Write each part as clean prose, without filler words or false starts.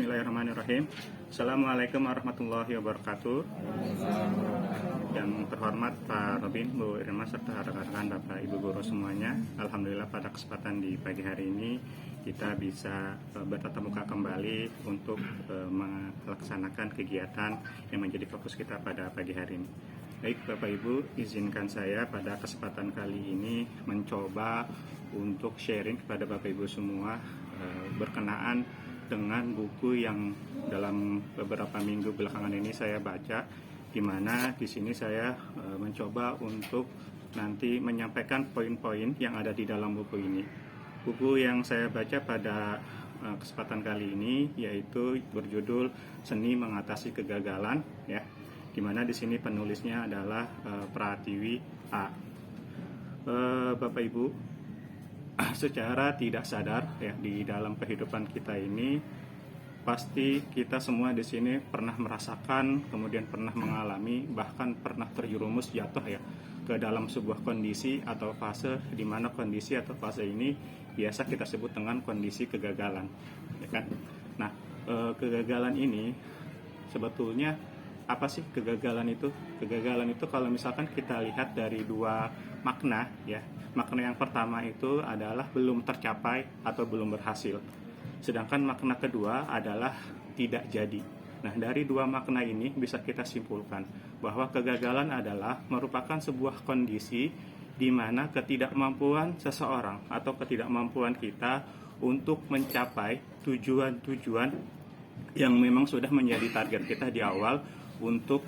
Bismillahirrahmanirrahim. Assalamualaikum warahmatullahi wabarakatuh. Yang terhormat Pak Robin, Bu Irma, serta rekan-rekan Bapak Ibu Guru semuanya. Alhamdulillah pada kesempatan di pagi hari ini kita bisa bertatap muka kembali untuk melaksanakan kegiatan yang menjadi fokus kita pada pagi hari ini. Baik Bapak Ibu, izinkan saya pada kesempatan kali ini mencoba untuk sharing kepada Bapak Ibu semua berkenaan dengan buku yang dalam beberapa minggu belakangan ini saya baca, di mana di sini saya mencoba untuk nanti menyampaikan poin-poin yang ada di dalam buku ini. Buku yang saya baca pada kesempatan kali ini yaitu berjudul Seni Mengatasi Kegagalan, ya, di mana di sini penulisnya adalah Pratiwi A. Bapak Ibu, secara tidak sadar ya di dalam kehidupan kita ini pasti kita semua di sini pernah merasakan, kemudian pernah mengalami, bahkan pernah terjerumus jatuh ya ke dalam sebuah kondisi atau fase di mana kondisi atau fase ini biasa kita sebut dengan kondisi kegagalan, ya kan? Nah, kegagalan ini sebetulnya apa sih kegagalan itu? Kegagalan itu kalau misalkan kita lihat dari dua makna ya. Makna yang pertama itu adalah belum tercapai atau belum berhasil. Sedangkan makna kedua adalah tidak jadi. Nah, dari dua makna ini bisa kita simpulkan bahwa kegagalan adalah merupakan sebuah kondisi di mana ketidakmampuan seseorang atau ketidakmampuan kita untuk mencapai tujuan-tujuan yang memang sudah menjadi target kita di awal untuk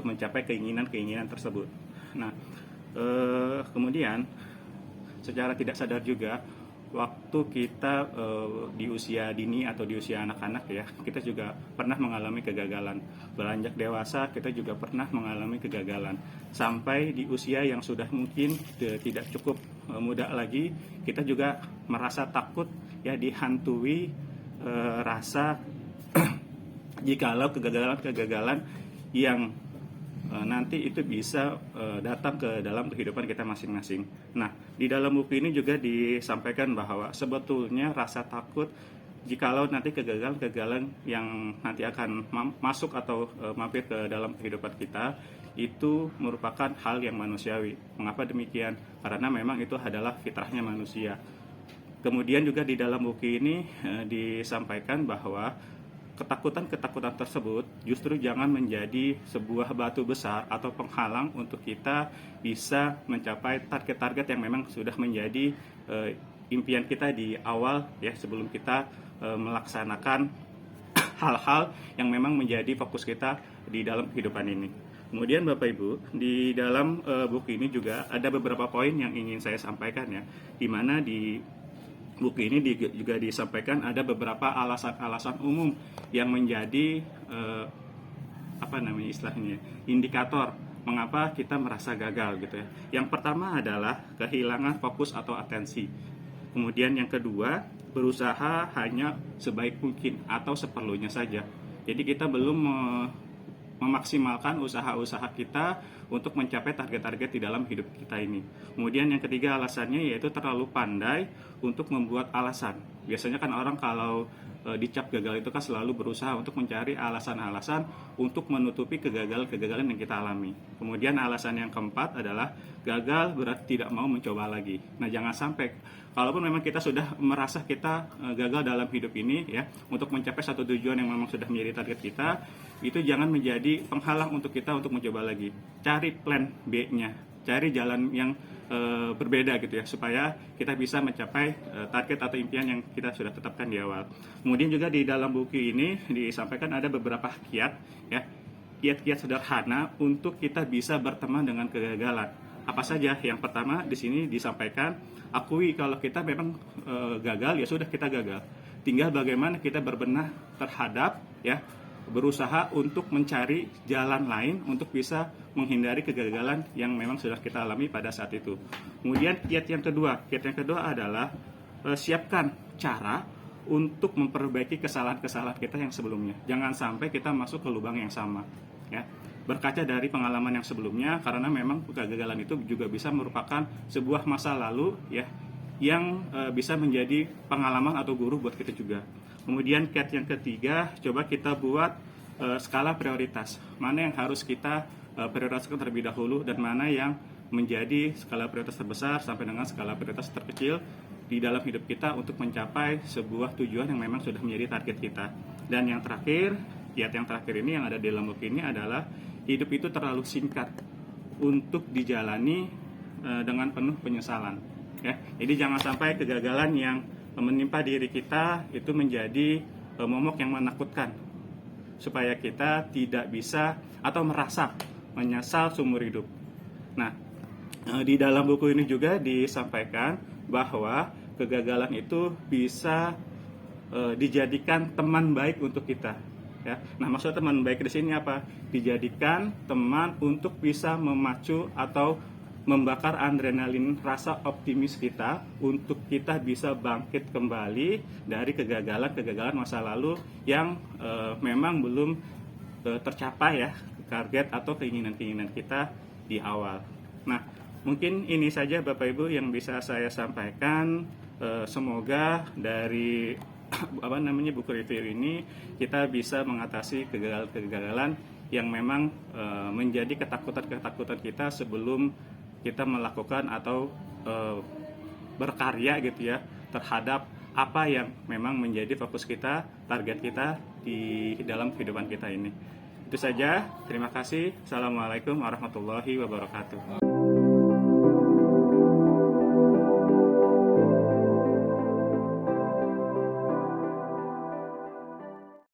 mencapai keinginan-keinginan tersebut. Nah, kemudian secara tidak sadar juga waktu kita di usia dini atau di usia anak-anak ya, kita juga pernah mengalami kegagalan. Beranjak dewasa kita juga pernah mengalami kegagalan. Sampai di usia yang sudah mungkin tidak cukup muda lagi, kita juga merasa takut ya, dihantui rasa jikalau kegagalan-kegagalan yang nanti itu bisa datang ke dalam kehidupan kita masing-masing. Nah, di dalam buku ini juga disampaikan bahwa sebetulnya rasa takut jikalau nanti kegagalan-kegagalan yang nanti akan masuk atau mampir ke dalam kehidupan kita itu merupakan hal yang manusiawi. Mengapa demikian? Karena memang itu adalah fitrahnya manusia. Kemudian juga di dalam buku ini disampaikan bahwa ketakutan-ketakutan tersebut justru jangan menjadi sebuah batu besar atau penghalang untuk kita bisa mencapai target-target yang memang sudah menjadi impian kita di awal ya, sebelum kita melaksanakan hal-hal yang memang menjadi fokus kita di dalam kehidupan ini. Kemudian Bapak Ibu, di dalam buku ini juga ada beberapa poin yang ingin saya sampaikan ya, di mana di buku ini juga disampaikan ada beberapa alasan-alasan umum yang menjadi istilahnya indikator mengapa kita merasa gagal gitu ya. Yang pertama adalah kehilangan fokus atau atensi. Kemudian yang kedua, berusaha hanya sebaik mungkin atau seperlunya saja. Jadi kita belum memaksimalkan usaha-usaha kita untuk mencapai target-target di dalam hidup kita ini. Kemudian yang ketiga alasannya yaitu terlalu pandai untuk membuat alasan. Biasanya kan orang kalau dicap gagal itu kan selalu berusaha untuk mencari alasan-alasan untuk menutupi kegagalan-kegagalan yang kita alami. Kemudian alasan yang keempat adalah gagal berarti tidak mau mencoba lagi. Nah, jangan sampai kalaupun memang kita sudah merasa kita gagal dalam hidup ini ya, untuk mencapai satu tujuan yang memang sudah menjadi target kita, itu jangan menjadi penghalang untuk kita untuk mencoba lagi. Cari plan B-nya, cari jalan yang berbeda gitu ya, supaya kita bisa mencapai target atau impian yang kita sudah tetapkan di awal. Kemudian juga di dalam buku ini disampaikan ada beberapa kiat ya, kiat-kiat sederhana untuk kita bisa berteman dengan kegagalan. Apa saja? Yang pertama di sini disampaikan, akui kalau kita memang gagal, ya sudah kita gagal. Tinggal bagaimana kita berbenah terhadap ya, berusaha untuk mencari jalan lain untuk bisa menghindari kegagalan yang memang sudah kita alami pada saat itu. Kemudian kiat yang kedua adalah siapkan cara untuk memperbaiki kesalahan-kesalahan kita yang sebelumnya. Jangan sampai kita masuk ke lubang yang sama ya. Berkaca dari pengalaman yang sebelumnya, karena memang kegagalan itu juga bisa merupakan sebuah masa lalu ya, yang bisa menjadi pengalaman atau guru buat kita juga. Kemudian cat yang ketiga, coba kita buat skala prioritas. Mana yang harus kita prioritaskan terlebih dahulu dan mana yang menjadi skala prioritas terbesar sampai dengan skala prioritas terkecil di dalam hidup kita untuk mencapai sebuah tujuan yang memang sudah menjadi target kita. Dan yang terakhir, kiat yang terakhir ini yang ada di dalam buku ini adalah hidup itu terlalu singkat untuk dijalani dengan penuh penyesalan. Ya, jadi jangan sampai kegagalan yang menimpa diri kita itu menjadi momok yang menakutkan, supaya kita tidak bisa atau merasa menyesal seumur hidup. Nah, di dalam buku ini juga disampaikan bahwa kegagalan itu bisa dijadikan teman baik untuk kita. Ya. Nah, maksud teman baik di sini apa? Dijadikan teman untuk bisa memacu atau membakar adrenalin rasa optimis kita untuk kita bisa bangkit kembali dari kegagalan masa lalu yang memang belum tercapai ya target atau keinginan-keinginan kita di awal. Nah, mungkin ini saja Bapak Ibu yang bisa saya sampaikan. Semoga dari buku review ini kita bisa mengatasi kegagalan yang memang menjadi ketakutan kita sebelum kita melakukan atau berkarya gitu ya terhadap apa yang memang menjadi fokus kita, target kita di dalam kehidupan kita ini. Itu saja, terima kasih. Assalamualaikum warahmatullahi wabarakatuh.